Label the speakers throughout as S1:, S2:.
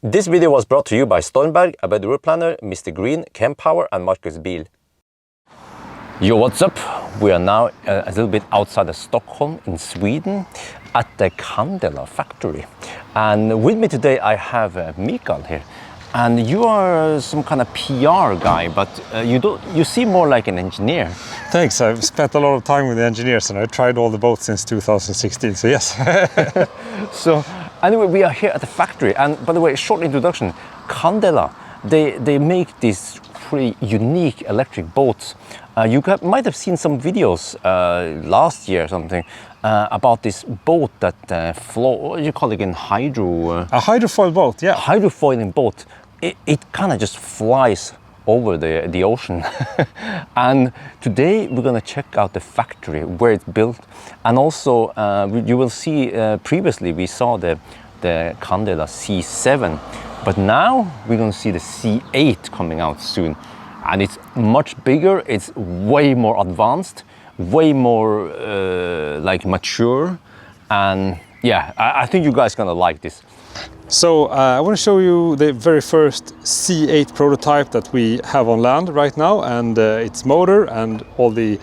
S1: This video was brought to you by Stormberg, a route planner, MisterGreen, Kempower and Marcus Bil. Yo, what's up? We are now a little bit outside of Stockholm in Sweden at the Candela factory. And with me today I have Mikael here. And you are some kind of PR guy, but you seem more like an engineer.
S2: Thanks. I've spent a lot of time with the engineers and I tried all the boats since 2016, so yes.
S1: So anyway, we are here at the factory, and by the way, short introduction, Candela, they make these pretty unique electric boats. You might have seen some videos last year or something about this boat that what do you call it again?
S2: A hydrofoil boat, yeah.
S1: Hydrofoiling boat. It kind of just flies over the ocean. And today we're gonna check out the factory where it's built, and also you will see previously we saw the Candela C7, but now we're gonna see the C8 coming out soon, and it's much bigger, it's way more advanced, way more like mature, and yeah, I think you guys are gonna like this.
S2: So I want to show you the very first C8 prototype that we have on land right now, and its motor and all the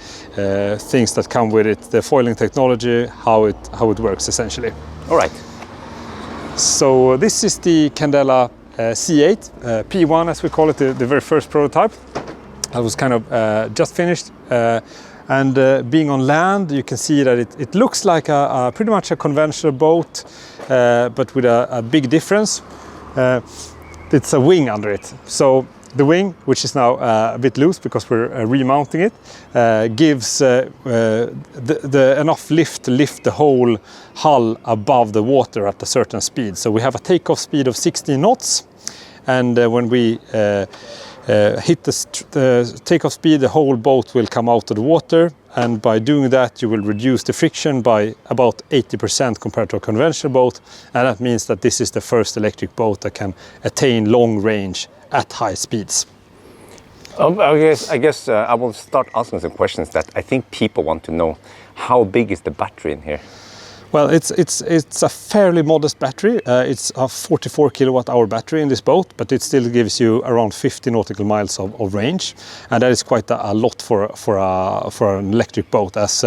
S2: things that come with it, the foiling technology, how it works essentially.
S1: All right.
S2: So this is the Candela C8 P1, as we call it, the very first prototype. That was kind of just finished. And being on land, you can see that it looks like pretty much a conventional boat, but with a big difference. It's a wing under it. So the wing, which is now a bit loose because we're remounting it, gives enough lift to lift the whole hull above the water at a certain speed. So we have a takeoff speed of 16 knots, and when we hit the takeoff speed, the whole boat will come out of the water, and by doing that you will reduce the friction by about 80% compared to a conventional boat, and that means that this is the first electric boat that can attain long range at high speeds.
S1: I guess I will start asking some questions that I think people want to know. How big is the battery in here?
S2: Well, it's a fairly modest battery. It's a 44 kilowatt hour battery in this boat, but it still gives you around 50 nautical miles of range, and that is quite a lot for an electric boat, as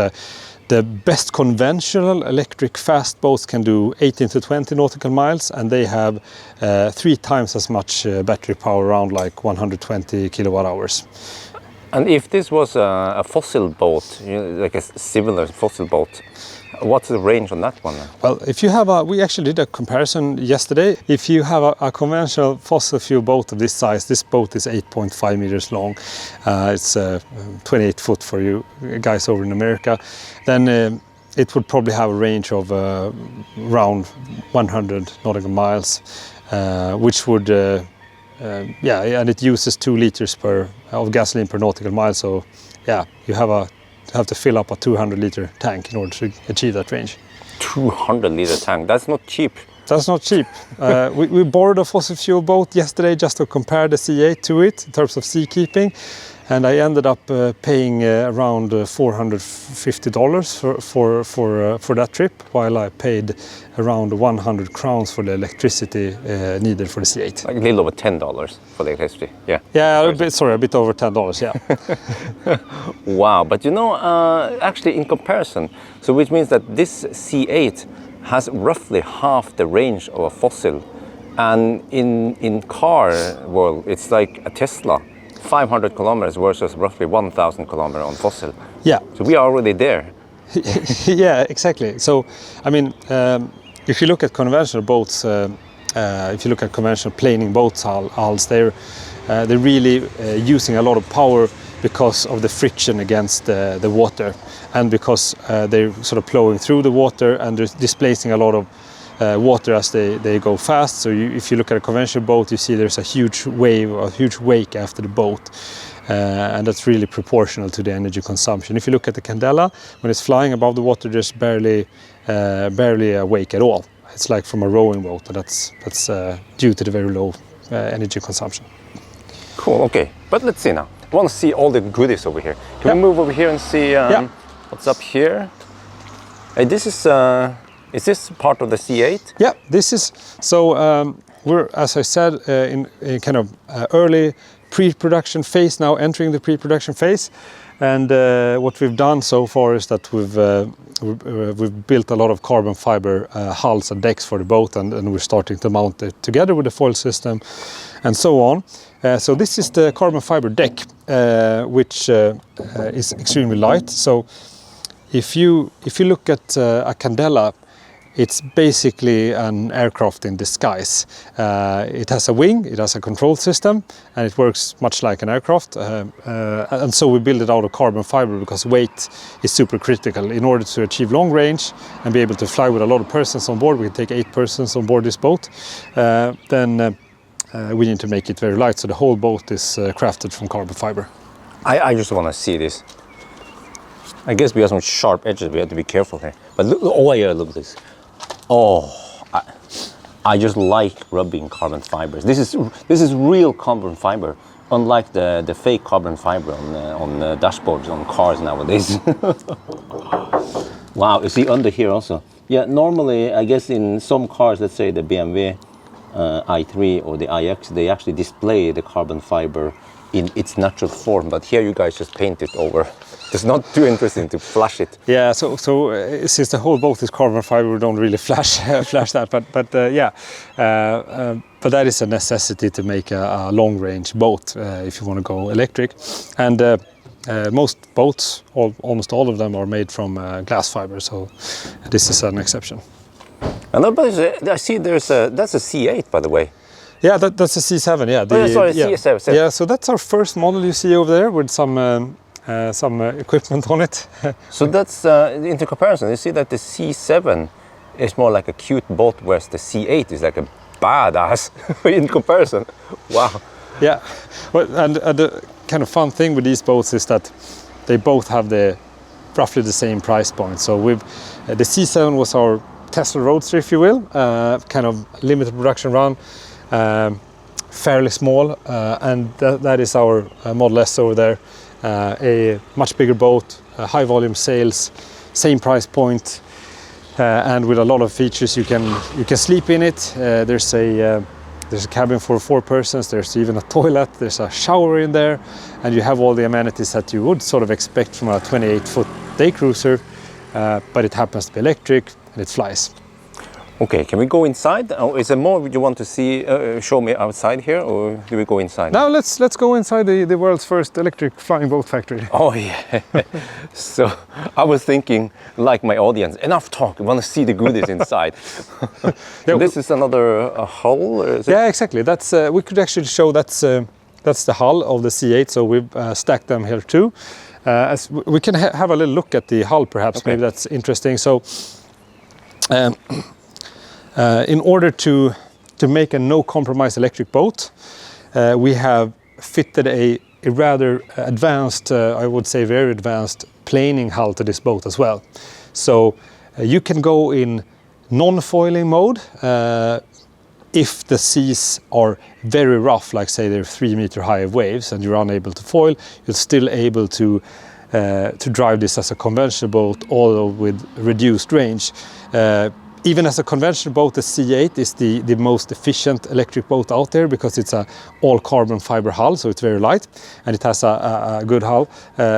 S2: the best conventional electric fast boats can do 18 to 20 nautical miles, and they have 3 times as much battery power, around like 120 kilowatt hours.
S1: And if this was a fossil boat, like a similar fossil boat, what's the range on that one?
S2: Well, if you have we actually did a comparison yesterday. If you have a conventional fossil fuel boat of this size, this boat is 8.5 meters long. It's 28 foot for you guys over in America. Then it would probably have a range of around 100 nautical miles, which would, yeah, and it uses 2 liters of gasoline per nautical mile. So, yeah, you have to fill up a 200-liter tank in order to achieve that range.
S1: 200-liter tank, that's not cheap.
S2: That's not cheap. We borrowed a fossil fuel boat yesterday just to compare the C8 to it in terms of sea keeping, and I ended up paying around $450 for that trip, while I paid around 100 crowns for the electricity needed for the C8.
S1: Like a little over $10 for the electricity, yeah.
S2: Yeah, a bit over $10, yeah.
S1: Wow, but you know, actually in comparison, so which means that this C8 has roughly half the range of a fossil, and in car world, it's like a Tesla. 500 kilometers versus roughly 1,000 kilometers on fossil.
S2: Yeah.
S1: So we are already there.
S2: Yeah, exactly. So, I mean, if you look at conventional boats, if you look at conventional planing boats hulls, they're really using a lot of power because of the friction against the water, and because they're sort of plowing through the water and they're displacing a lot of water as they go fast. So if you look at a conventional boat, you see there's a huge wave, a huge wake after the boat, and that's really proportional to the energy consumption. If you look at the Candela, when it's flying above the water, there's barely a wake at all. It's like from a rowing boat, and that's due to the very low energy consumption.
S1: Cool. Okay, but let's see now. I want to see all the goodies over here. Can we move over here and see what's up here? Hey, this is this part of the C8?
S2: Yeah, this is, so we're, as I said, in kind of early pre-production phase now, entering the pre-production phase. And what we've done so far is that we've built a lot of carbon fiber hulls and decks for the boat, and we're starting to mount it together with the foil system and so on. So this is the carbon fiber deck, which is extremely light. So if you look at a Candela, it's basically an aircraft in disguise. It has a wing, it has a control system, and it works much like an aircraft. And so we build it out of carbon fiber because weight is super critical. In order to achieve long range and be able to fly with a lot of persons on board, we can take 8 persons on board this boat, then we need to make it very light. So the whole boat is crafted from carbon fiber.
S1: I just want to see this. I guess we have some sharp edges, we have to be careful here. But look, oh yeah, look at this. Oh, I just like rubbing carbon fibers. This is real carbon fiber, unlike the fake carbon fiber on dashboards on cars nowadays. Wow, you see under here also. Yeah, normally I guess in some cars, let's say the BMW i3 or the iX, they actually display the carbon fiber in its natural form, but here you guys just paint it over. It's not too interesting to flash it.
S2: Yeah, so since the whole boat is carbon fiber, we don't really flash that. But that is a necessity to make a long range boat if you want to go electric. And most boats, almost all of them, are made from glass fiber. So this is an exception.
S1: And I see that's a C-8, by the way.
S2: Yeah, that's a C7. Yeah.
S1: C7.
S2: Yeah, so that's our first model you see over there with some equipment on it.
S1: So that's into comparison. You see that the C7 is more like a cute boat, whereas the C8 is like a badass in comparison. Wow.
S2: Yeah, well, and the kind of fun thing with these boats is that they both have roughly the same price point. So the C7 was our Tesla Roadster, if you will, kind of limited production run, fairly small, and that is our Model S over there. A much bigger boat, high volume sales, same price point, and with a lot of features. You can sleep in it. There's a cabin for 4 persons. There's even a toilet. There's a shower in there, and you have all the amenities that you would sort of expect from a 28-foot day cruiser. But it happens to be electric and it flies.
S1: Okay, can we go inside? Oh, is there more you want to see? Show me outside here, or do we go inside?
S2: Now let's go inside the world's first electric flying boat factory.
S1: Oh yeah. So I was thinking, like my audience, enough talk. I want to see the goodies inside. So this is another hull. Or is it?
S2: Yeah, exactly. That's we could actually show that's the hull of the C8. So we've stacked them here too. As we can have a little look at the hull, perhaps. Okay. Maybe that's interesting. So. In order to make a no-compromise electric boat, we have fitted a rather advanced, I would say very advanced, planing hull to this boat as well. So you can go in non-foiling mode if the seas are very rough, like say they're 3 meter high waves and you're unable to foil. You're still able to drive this as a conventional boat, although with reduced range. Even as a conventional boat, the C8 is the most efficient electric boat out there because it's a all carbon fiber hull, so it's very light, and it has a good hull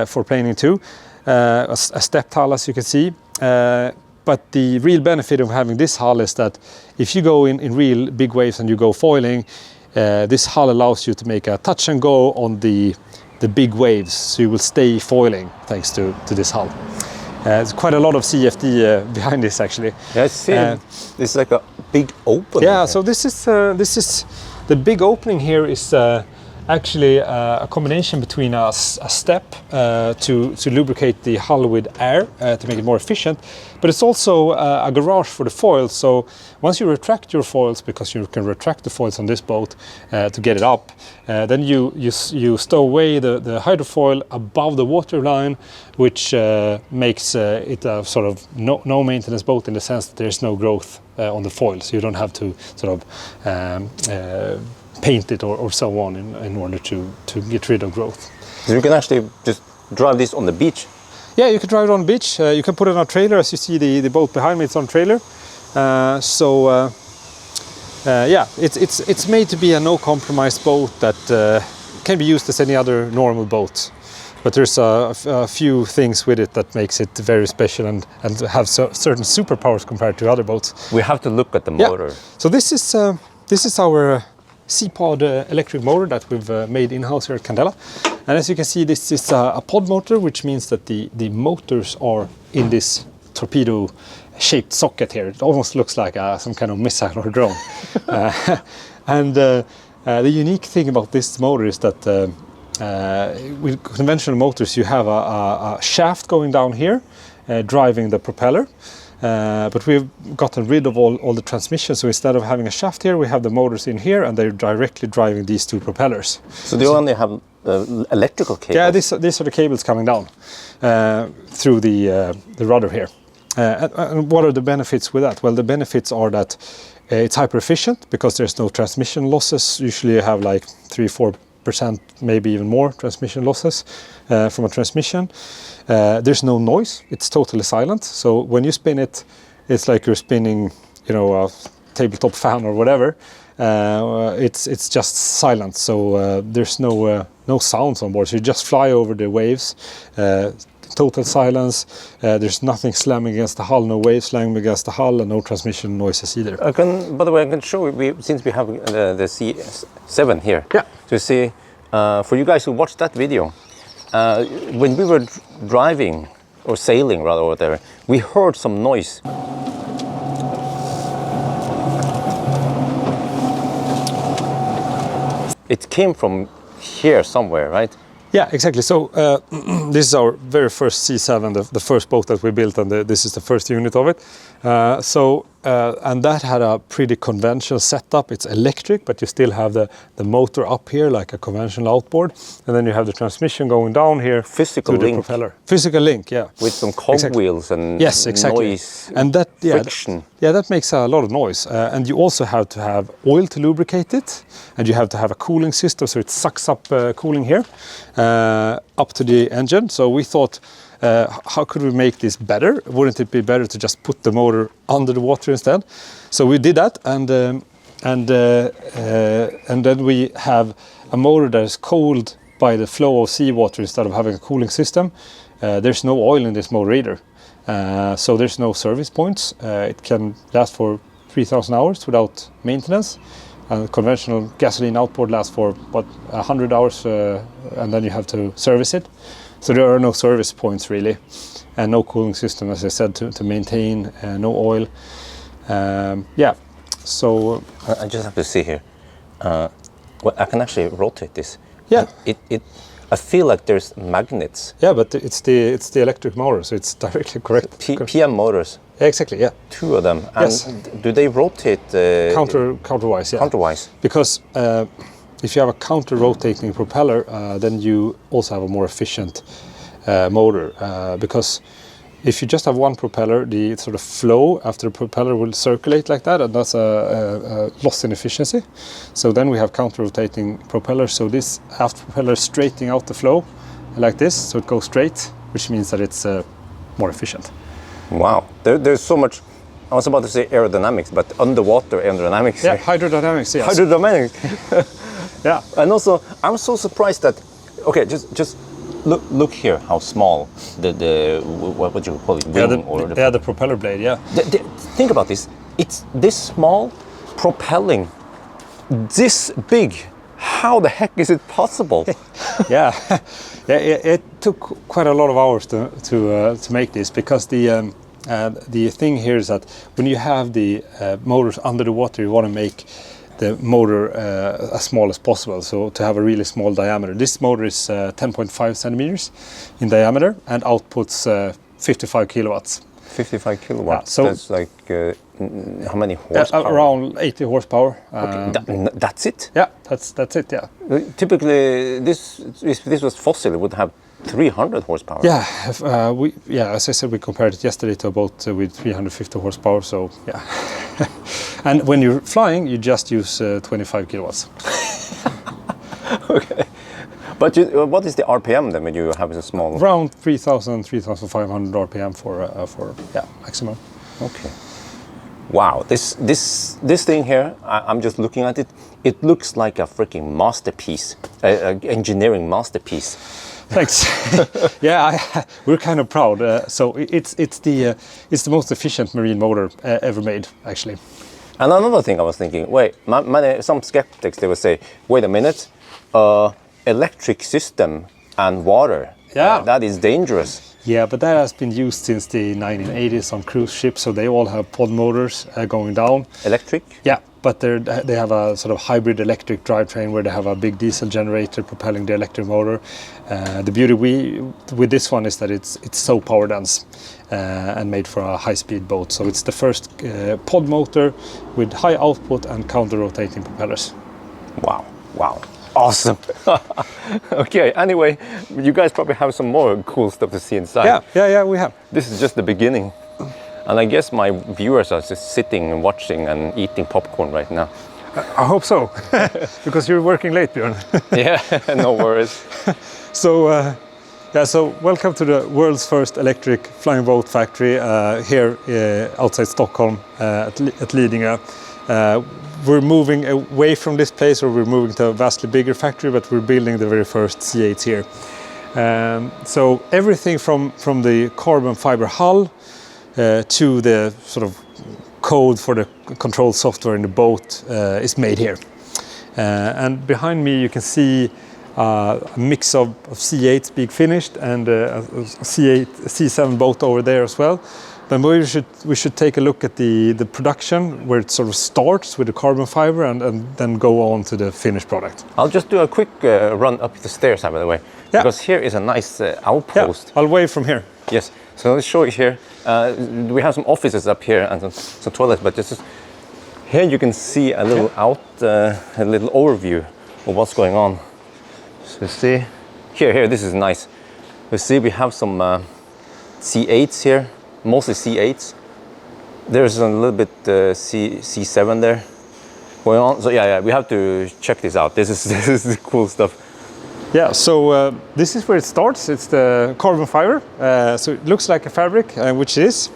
S2: for planing too, a stepped hull, as you can see. But the real benefit of having this hull is that if you go in real big waves and you go foiling, this hull allows you to make a touch and go on the big waves, so you will stay foiling thanks to this hull. There's quite a lot of CFD behind this, actually.
S1: Yeah, I see. This is like a big opening.
S2: Yeah, here. So this is the big opening here is actually a combination between a step to lubricate the hull with air to make it more efficient, but it's also a garage for the foils. So once you retract your foils, because you can retract the foils on this boat to get it up, then you stow away the hydrofoil above the water line, which makes it a sort of no maintenance boat in the sense that there's no growth on the foil, so you don't have to sort of paint it or so on in order to get rid of growth.
S1: So you can actually just drive this on the beach?
S2: Yeah, you can drive it on the beach. You can put it on a trailer. As you see, the boat behind me, it's on a trailer. yeah, it's made to be a no-compromise boat that can be used as any other normal boat. But there's a few things with it that makes it very special and have certain superpowers compared to other boats.
S1: We have to look at the motor.
S2: Yeah. So this is our C-Pod electric motor that we've made in-house here at Candela. And as you can see, this is a pod motor, which means that the motors are in this torpedo-shaped socket here. It almost looks like some kind of missile or drone. And the unique thing about this motor is that with conventional motors, you have a shaft going down here, driving the propeller. But we've gotten rid of all the transmission, so instead of having a shaft here, we have the motors in here, and they're directly driving these two propellers.
S1: So they only have electrical cables?
S2: Yeah, these are the cables coming down through the rudder here. And what are the benefits with that? Well, the benefits are that it's hyper efficient because there's no transmission losses. Usually you have like 3-4%, maybe even more transmission losses from a transmission. There's no noise, it's totally silent. So when you spin it, it's like you're spinning, you know, a tabletop fan or whatever. It's just silent, so there's no sounds on board. So you just fly over the waves, total silence. There's nothing slamming against the hull, no waves slamming against the hull, and no transmission noises either.
S1: By the way, I can show you, since we have the C-8 here.
S2: Yeah.
S1: To see, for you guys who watched that video, when we were driving or sailing rather over there, we heard some noise. It came from here somewhere, right?
S2: Yeah, exactly. So this is our very first C7, the first boat that we built, and this is the first unit of it. And that had a pretty conventional setup. It's electric, but you still have the motor up here like a conventional outboard, and then you have the transmission going down here.
S1: Physical
S2: to the
S1: link.
S2: propeller. Physical link, yeah.
S1: With some cogwheels and
S2: yes, exactly.
S1: noise,
S2: and that
S1: friction.
S2: That makes a lot of noise. And you also have to have oil to lubricate it, and you have to have a cooling system, so it sucks up cooling here up to the engine. So we thought, how could we make this better? Wouldn't it be better to just put the motor under the water instead? So we did that, and then we have a motor that is cooled by the flow of seawater instead of having a cooling system. There's no oil in this motor either, so there's no service points. It can last for 3,000 hours without maintenance. And conventional gasoline outboard lasts for 100 hours, and then you have to service it. So there are no service points really, and no cooling system, as I said, to maintain, no oil. Yeah, so
S1: I just have to see here. Well, I can actually rotate this.
S2: Yeah.
S1: I feel like there's magnets.
S2: Yeah, but it's the electric motor, so it's directly correct.
S1: PM motors.
S2: Yeah, exactly. Yeah.
S1: 2 of them. And
S2: yes.
S1: Do they rotate?
S2: Counterwise. Yeah.
S1: Counterwise.
S2: Because if you have a counter-rotating propeller, then you also have a more efficient motor. Because if you just have one propeller, the sort of flow after the propeller will circulate like that, and that's a loss in efficiency. So then we have counter-rotating propellers. So this aft propeller is straightening out the flow like this, so it goes straight, which means that it's more efficient.
S1: Wow, there's so much. I was about to say aerodynamics, but underwater aerodynamics.
S2: Yeah, hydrodynamics. Yes.
S1: Hydrodynamics.
S2: Yeah.
S1: And also, I'm so surprised that. Okay, just look here how small the what do you call it? Wing
S2: the propeller blade. Yeah.
S1: Think about this. It's this small, propelling this big. How the heck is it possible?
S2: Yeah, it took quite a lot of hours to make this, because the thing here is that when you have the motors under the water, you want to make the motor as small as possible, so to have a really small diameter. This motor is 10.5 centimeters in diameter and outputs 55 kilowatts.
S1: 55 kilowatts.
S2: Yeah, so
S1: that's like how many horsepower?
S2: Around 80 horsepower.
S1: Okay, that's it.
S2: Yeah, that's it. Yeah.
S1: Typically, if this was fossil, it would have 300 horsepower.
S2: Yeah, as I said, we compared it yesterday to a boat with 350 horsepower. So yeah, and when you're flying, you just use 25 kilowatts.
S1: Okay. But what is the RPM then when you have a small?
S2: Around 3,000, 3,500 RPM for maximum.
S1: Okay. Wow, this thing here, I'm just looking at it. It looks like a freaking masterpiece, engineering masterpiece.
S2: Thanks. Yeah, we're kind of proud. So it's the most efficient marine motor ever made, actually.
S1: And another thing I was thinking, wait, some skeptics, they would say, wait a minute, electric system and water,
S2: Yeah.
S1: that is dangerous.
S2: Yeah, but that has been used since the 1980s on cruise ships, so they all have pod motors going down.
S1: Electric?
S2: Yeah, but they have a sort of hybrid electric drivetrain where they have a big diesel generator propelling the electric motor. The beauty with this one is that it's so power dense and made for a high-speed boat. So it's the first pod motor with high output and counter-rotating propellers.
S1: Wow, wow. Awesome. Okay, anyway, you guys probably have some more cool stuff to see inside.
S2: Yeah, we have.
S1: This is just the beginning. And I guess my viewers are just sitting and watching and eating popcorn right now.
S2: I hope so, because you're working late, Bjørn.
S1: Yeah, no worries.
S2: So, so welcome to the world's first electric flying boat factory here outside Stockholm at Lidingö. We're moving away from this place, or we're moving to a vastly bigger factory, but we're building the very first C-8s here. So everything from the carbon fiber hull to the sort of code for the control software in the boat is made here. And behind me you can see a mix of C8s being finished and a C7 boat over there as well. Then we should take a look at the production, where it sort of starts with the carbon fiber and then go on to the finished product.
S1: I'll just do a quick run up the stairs, by the way, because here is a nice outpost.
S2: Yeah, I'll wave from here.
S1: Yes, so let's show you here. We have some offices up here and some toilets, but just here you can see a little a little overview of what's going on. So see, here, this is nice. You see, we have some C8s here. Mostly C8s. There's a little bit C7 there going on. So yeah, we have to check this out. This is the cool stuff.
S2: Yeah, so this is where it starts. It's the carbon fiber. So it looks like a fabric, which it is.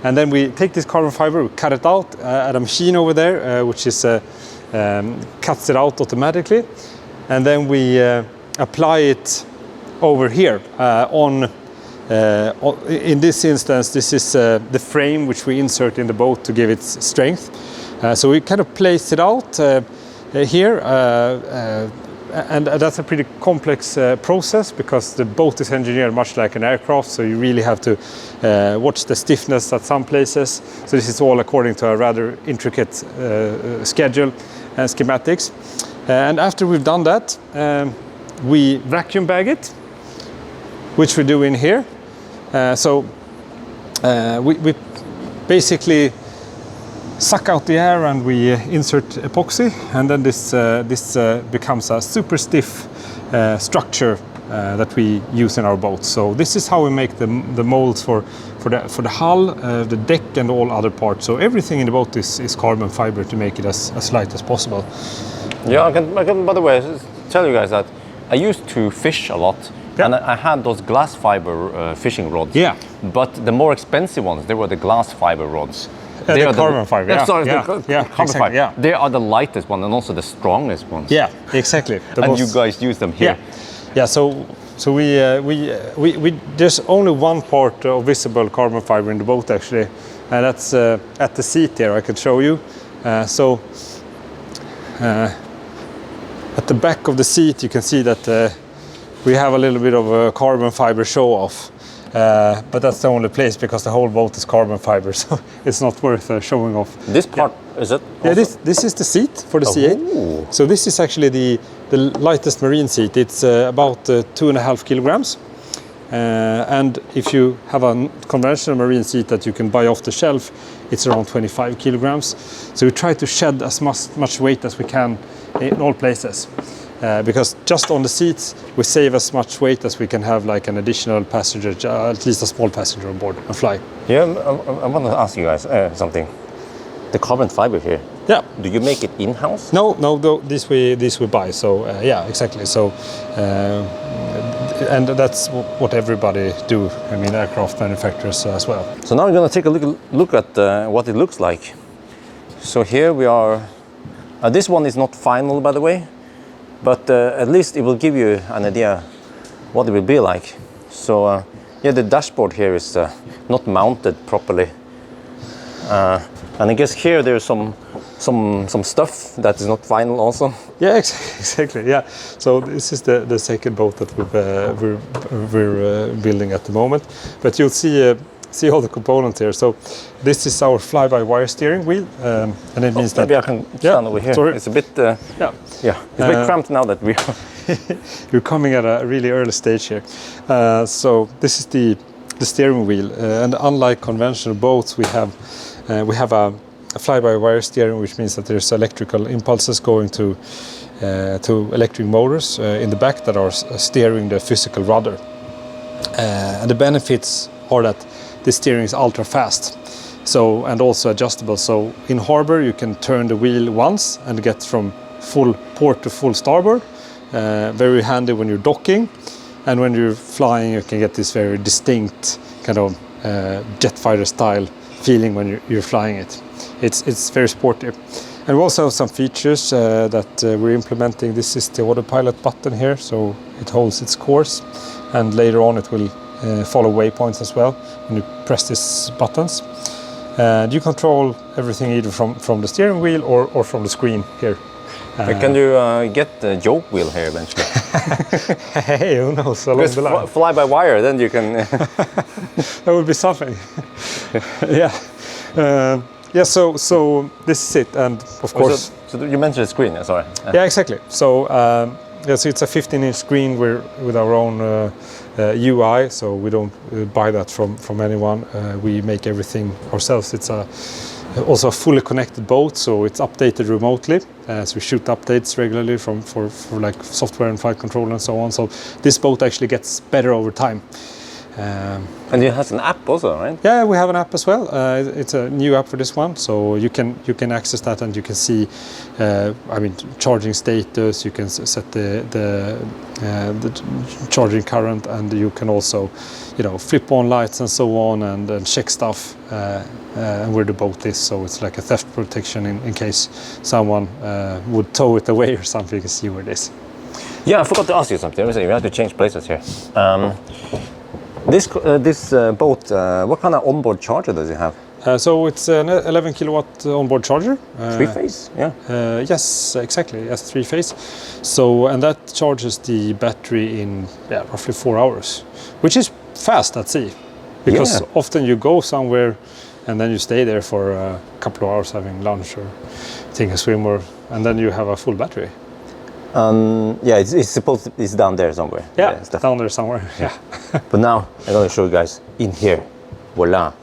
S2: And then we take this carbon fiber, we cut it out at a machine over there, which is cuts it out automatically. And then we apply it over here in this instance, this is the frame which we insert in the boat to give it strength. So we kind of place it out here, and that's a pretty complex process, because the boat is engineered much like an aircraft, so you really have to watch the stiffness at some places. So this is all according to a rather intricate schedule and schematics. And after we've done that, we vacuum bag it, which we do in here. So we basically suck out the air and we insert epoxy, and then this becomes a super stiff structure that we use in our boat. So this is how we make the molds for the hull, the deck, and all other parts. So everything in the boat is carbon fiber to make it as light as possible.
S1: Yeah, I can by the way tell you guys that I used to fish a lot. Yeah. And I had those glass fiber fishing rods.
S2: Yeah.
S1: But the more expensive ones, they were the glass fiber rods.
S2: They are carbon fiber. Yeah.
S1: Sorry,
S2: carbon
S1: exactly,
S2: fiber. Yeah.
S1: They are the lightest one and also the strongest ones.
S2: Yeah, exactly.
S1: And you guys use them here.
S2: Yeah. So we there's only one part of visible carbon fiber in the boat, actually, and that's at the seat here. I could show you. At the back of the seat, you can see that we have a little bit of a carbon fiber show off, but that's the only place, because the whole boat is carbon fiber, so it's not worth showing off.
S1: This part, is it?
S2: Yeah, this is the seat for the C8. So this is actually the lightest marine seat. It's about 2.5 kilograms. And if you have a conventional marine seat that you can buy off the shelf, it's around 25 kilograms. So we try to shed as much weight as we can in all places. Because just on the seats, we save as much weight as we can have, like an additional passenger, at least a small passenger on board, and fly.
S1: Yeah, I want to ask you guys something. The carbon fiber here.
S2: Yeah.
S1: Do you make it in-house?
S2: No, this we buy. So yeah, exactly. So and that's what everybody do. I mean, aircraft manufacturers as well.
S1: So now we're going to take a look at what it looks like So here we are. This one is not final, by the way, but at least it will give you an idea what it will be like. So yeah, the dashboard here is not mounted properly, and I guess here there's some stuff that is not final also.
S2: Yeah, exactly. Yeah. So this is the second boat that we're building at the moment, but you'll see all the components here. So this is our fly-by-wire steering wheel, and it means that...
S1: Maybe I can stand over here.
S2: Sorry.
S1: It's a bit...
S2: yeah,
S1: it's a bit cramped now that we are...
S2: You're coming at a really early stage here. So this is the steering wheel, and unlike conventional boats, we have a fly-by-wire steering, which means that there's electrical impulses going to electric motors in the back that are steering the physical rudder. And the benefits are that the steering is ultra fast, so, and also adjustable. So in harbor you can turn the wheel once and get from full port to full starboard. Very handy when you're docking, and when you're flying you can get this very distinct kind of jet fighter style feeling when you're flying it. It's very sporty. And we also have some features that we're implementing. This is the autopilot button here, so it holds its course, and later on it will follow waypoints as well when you press these buttons. And you control everything either from the steering wheel or from the screen here.
S1: Can you get the joke wheel here eventually?
S2: Hey, who knows? Along the line.
S1: Fly by wire, then you can...
S2: That would be something. Yeah. Yeah, so this is it, and of course...
S1: So you mentioned the screen, sorry.
S2: Yeah, exactly. So, yeah, so it's a 15-inch screen with our own UI, so we don't buy that from anyone. We make everything ourselves. It's also a fully connected boat, so it's updated remotely. So we shoot updates regularly for like software and flight control and so on. So this boat actually gets better over time.
S1: And it has an app also, right?
S2: Yeah, we have an app as well. It's a new app for this one, so you can access that, and you can see, I mean, charging status. You can set the charging current, and you can also, you know, flip on lights and so on, and check stuff and where the boat is. So it's like a theft protection in case someone would tow it away or something. You can see where it is.
S1: Yeah, I forgot to ask you something. We have to change places here. This boat, what kind of onboard charger does it have?
S2: So it's an 11 kilowatt onboard charger.
S1: Three-phase, yeah.
S2: Yes, exactly. Yes, three-phase. So, and that charges the battery in roughly 4 hours, which is fast at sea, because often you go somewhere and then you stay there for a couple of hours having lunch or taking a swim, and then you have a full battery.
S1: Yeah, it's down there somewhere.
S2: Yeah, down there somewhere. Yeah.
S1: But now I'm going to show you guys in here. Voila,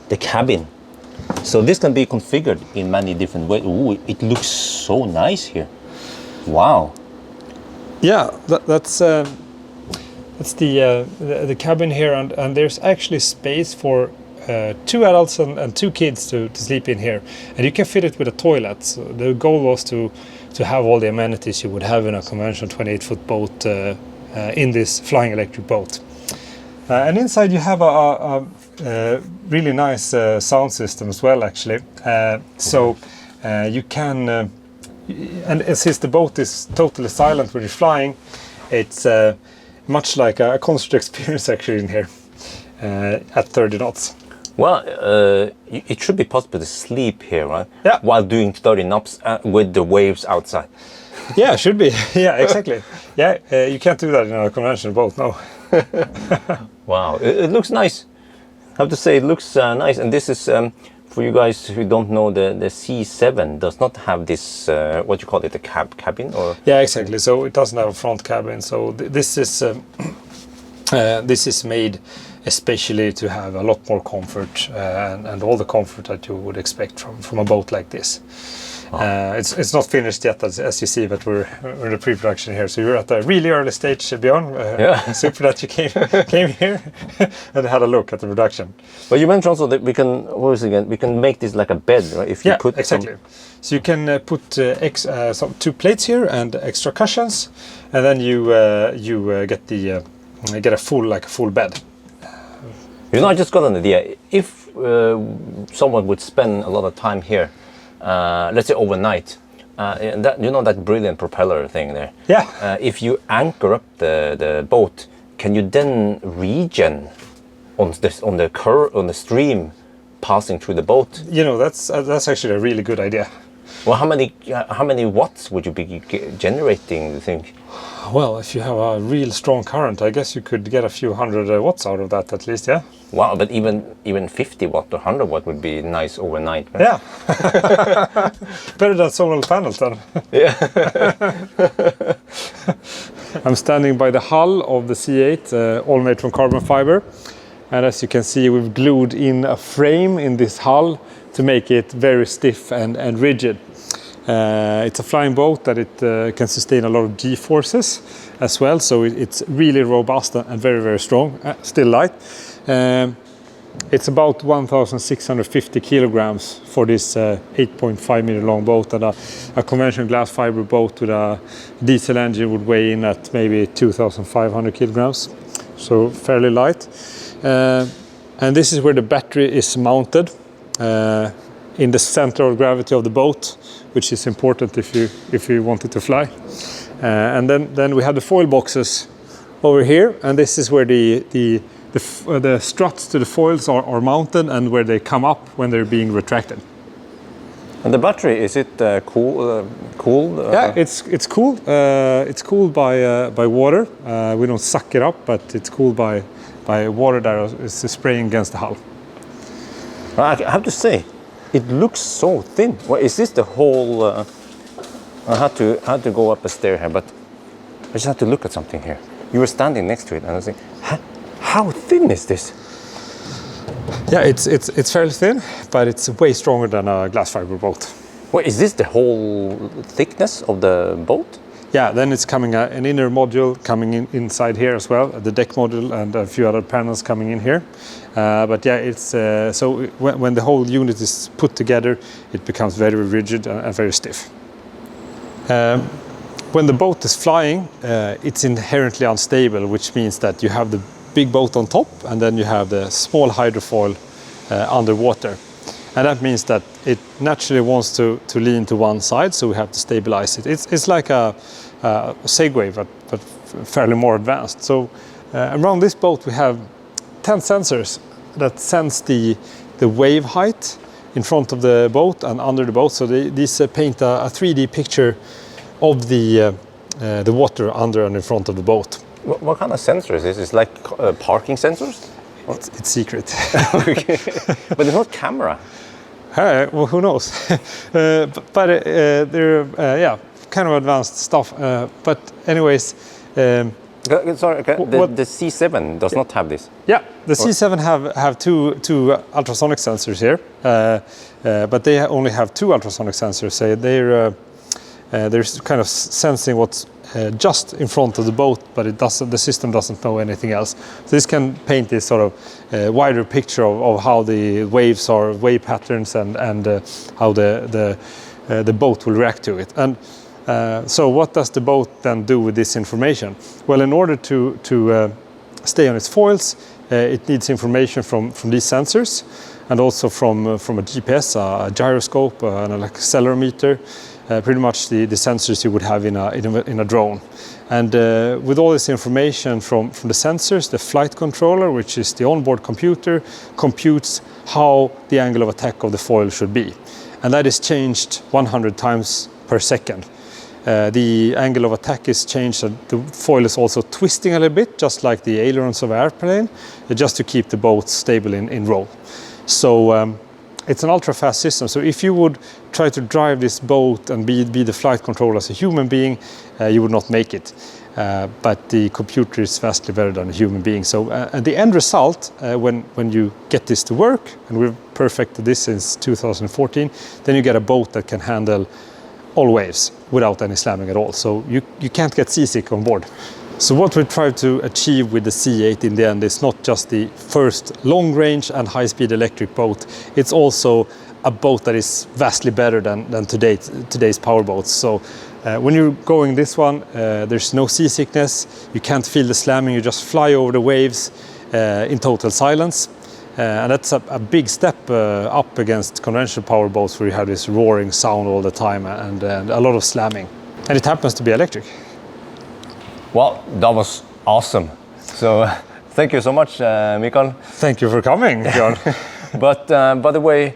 S1: the cabin. So this can be configured in many different ways. Ooh, it looks so nice here. Wow.
S2: Yeah, that's the cabin here, and there's actually space for 2 adults and 2 kids to sleep in here, and you can fit it with a toilet. So the goal was to have all the amenities you would have in a conventional 28-foot boat in this flying electric boat. And inside you have a really nice sound system as well, actually. So you can, and since the boat is totally silent when you're flying, it's much like a concert experience actually in here at 30 knots.
S1: Well, it should be possible to sleep here, right?
S2: Yeah.
S1: While doing 30 knots with the waves outside.
S2: Yeah, it should be. Yeah, exactly. Yeah, you can't do that in a conventional boat, no.
S1: Wow, it looks nice. I have to say, it looks nice. And this is, for you guys who don't know, the C-7 does not have this, what you call it, the cabin? Or?
S2: Yeah, exactly. So it doesn't have a front cabin. So this is made especially to have a lot more comfort and all the comfort that you would expect from a boat like this. Oh. It's not finished yet, as you see, but we're in the pre-production here. So you're at a really early stage, Bjørn. Super that you came here and had a look at the production.
S1: But you mentioned also that we can make this like a bed, right? If you put
S2: exactly. So you can put 2 plates here and extra cushions, and then you get a full bed.
S1: You know, I just got an idea. If someone would spend a lot of time here, let's say overnight, that, you know that brilliant propeller thing there?
S2: Yeah.
S1: If you anchor up the boat, can you then regen on the stream passing through the boat?
S2: You know, that's actually a really good idea.
S1: Well, how many watts would you be generating, you think?
S2: Well, if you have a real strong current, I guess you could get a few hundred watts out of that at least, yeah?
S1: Wow, but even 50 watt or 100 watt would be nice overnight. Right?
S2: Yeah. Better than solar panels then.
S1: Yeah.
S2: I'm standing by the hull of the C-8, all made from carbon fiber. And as you can see, we've glued in a frame in this hull to make it very stiff and rigid. It's a flying boat that it can sustain a lot of G-forces as well, so it's really robust and very, very strong, still light. It's about 1,650 kilograms for this 8.5 meter long boat, and a conventional glass fiber boat with a diesel engine would weigh in at maybe 2,500 kilograms, so fairly light. And this is where the battery is mounted, in the center of gravity of the boat, which is important if you want it to fly. And then we have the foil boxes over here, and this is where the struts to the foils are mounted and where they come up when they're being retracted.
S1: And the battery, is it cooled?
S2: Yeah, it's cooled. It's cooled by water. We don't suck it up, but it's cooled by water that is spraying against the hull.
S1: I have to say, it looks so thin. Well, is this the whole? I had to go up a stair here, but I just had to look at something here. You were standing next to it, and I was like, how thin is this?
S2: Yeah, it's fairly thin, but it's way stronger than a glass fiber boat.
S1: Well, is this the whole thickness of the boat?
S2: Yeah, then it's coming an inner module coming inside here as well, the deck module and a few other panels coming in here. But yeah, it's so when the whole unit is put together, it becomes very rigid and very stiff. When the boat is flying, it's inherently unstable, which means that you have the big boat on top and then you have the small hydrofoil underwater. And that means that it naturally wants to lean to one side, so we have to stabilize it. It's like a Segway, but fairly more advanced. So around this boat we have 10 sensors that sense the wave height in front of the boat and under the boat. So these paint a 3D picture of the water under and in front of the boat.
S1: What kind of sensors is this? It's like parking sensors?
S2: It's secret.
S1: Okay. But it's not camera.
S2: Well, who knows? but they're yeah, kind of advanced stuff. But anyways,
S1: sorry, the C7 does not have this.
S2: Yeah, the C7 have two ultrasonic sensors here, but they only have two ultrasonic sensors. So they're kind of sensing what's just in front of the boat, but the system doesn't know anything else. So this can paint this sort of wider picture of how the waves are, wave patterns, and how the boat will react to it. And so what does the boat then do with this information? Well, in order to stay on its foils, it needs information from these sensors, and also from a GPS, a gyroscope, an accelerometer. Pretty much the sensors you would have in a drone. And with all this information from the sensors, the flight controller, which is the onboard computer, computes how the angle of attack of the foil should be. And that is changed 100 times per second. The angle of attack is changed, and the foil is also twisting a little bit, just like the ailerons of an airplane, just to keep the boat stable in roll. So it's an ultra-fast system, so if you would try to drive this boat and be the flight controller as a human being, you would not make it. But the computer is vastly better than a human being. So and the end result, when you get this to work, and we've perfected this since 2014, then you get a boat that can handle all waves without any slamming at all. So you can't get seasick on board. So what we try to achieve with the C-8 in the end is not just the first long-range and high-speed electric boat, it's also a boat that is vastly better than today's power boats. So when you're going this one, there's no seasickness, you can't feel the slamming, you just fly over the waves in total silence. And that's a big step up against conventional power boats where you have this roaring sound all the time and a lot of slamming. And it happens to be electric.
S1: Well, that was awesome. So thank you so much, Mikael.
S2: Thank you for coming, Bjørn.
S1: But by the way,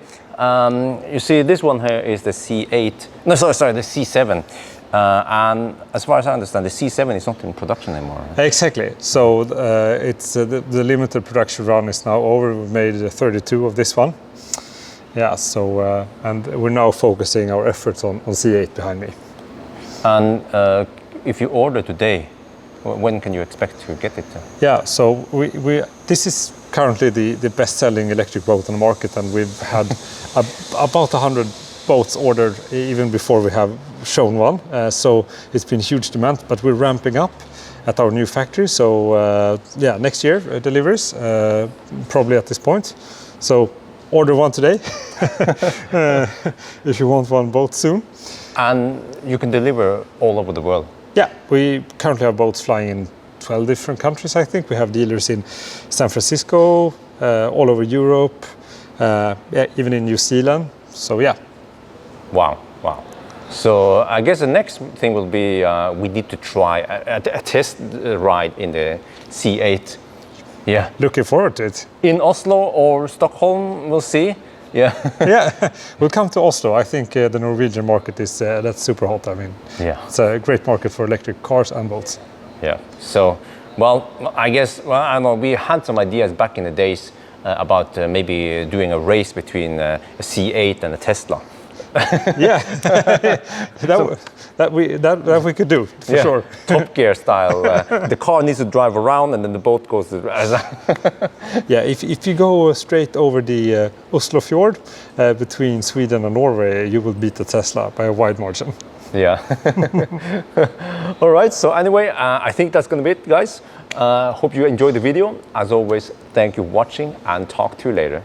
S1: you see this one here is the C8. No, sorry, the C7. And as far as I understand, the C7 is not in production anymore.
S2: Exactly. So it's the limited production run is now over. We've made 32 of this one. Yeah. So and we're now focusing our efforts on C8 behind me.
S1: And if you order today, when can you expect to get it?
S2: Yeah. So this is currently the best-selling electric boat on the market, and we've had about 100 boats ordered even before we have shown one. So it's been huge demand, but we're ramping up at our new factory. So yeah, next year deliveries, probably at this point. So order one today if you want one boat soon.
S1: And you can deliver all over the world.
S2: Yeah, we currently have boats flying in 12 different countries, I think. We have dealers in San Francisco, all over Europe, yeah, even in New Zealand. So yeah.
S1: Wow. So I guess the next thing will be we need to try a test ride in the C8. Yeah.
S2: Looking forward to it.
S1: In Oslo or Stockholm, we'll see. Yeah.
S2: Yeah, we'll come to Oslo. I think the Norwegian market is that's super hot. I mean,
S1: yeah,
S2: it's a great market for electric cars and boats.
S1: Yeah. So, well, I guess I don't know. We had some ideas back in the days about maybe doing a race between a C8 and a Tesla.
S2: Yeah, that we could do for sure.
S1: Top Gear style. The car needs to drive around, and then the boat goes.
S2: Yeah, if you go straight over the Oslo fjord between Sweden and Norway, you will beat the Tesla by a wide margin.
S1: Yeah. All right. So anyway, I think that's going to be it, guys. Hope you enjoyed the video. As always, thank you for watching, and talk to you later.